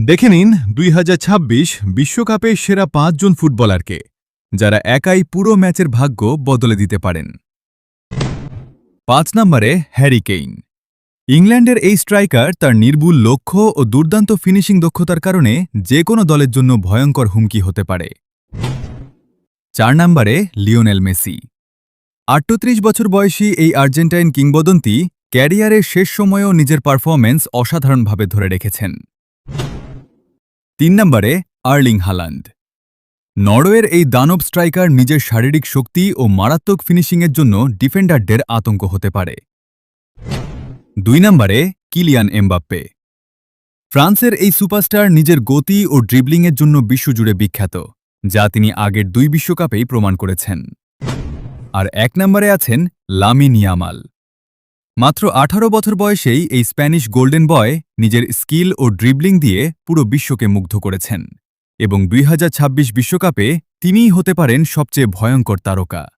দেখে নিন ২০২৬ বিশ্বকাপের সেরা ৫ জন ফুটবলারকে, যারা একাই পুরো ম্যাচের ভাগ্য বদলে দিতে পারেন। ৫ নম্বরে হ্যারি কেইন। ইংল্যান্ডের এই স্ট্রাইকার তার নির্ভুল লক্ষ্য ও দুর্দান্ত ফিনিশিং দক্ষতার কারণে যে কোনো দলের জন্য ভয়ঙ্কর হুমকি হতে পারে। ৪ নম্বরে লিওনেল মেসি। ৩৮ বছর বয়সী এই আর্জেন্টাইন কিংবদন্তি ক্যারিয়ারের শেষ সময়েও নিজের পারফরম্যান্স অসাধারণভাবে ধরে রেখেছেন। ৩ নম্বরে আর্লিং হালান্ড। নরওয়ের এই দানব স্ট্রাইকার নিজের শারীরিক শক্তি ও মারাত্মক ফিনিশিংয়ের জন্য ডিফেন্ডারদের আতঙ্ক হতে পারে। ২ নম্বরে কিলিয়ান এমবাপ্পে। ফ্রান্সের এই সুপারস্টার নিজের গতি ও ড্রিবলিংয়ের জন্য বিশ্বজুড়ে বিখ্যাত, যা তিনি আগের ২ বিশ্বকাপেই প্রমাণ করেছেন। আর ১ নম্বরে আছেন লামিন ইয়ামাল। মাত্র ১৮ বছর বয়সেই এই স্প্যানিশ গোল্ডেন বয় নিজের স্কিল ও ড্রিবলিং দিয়ে পুরো বিশ্বকে মুগ্ধ করেছেন এবং ২০২৬ বিশ্বকাপে তিনিই হতে পারেন সবচেয়ে ভয়ঙ্কর তারকা।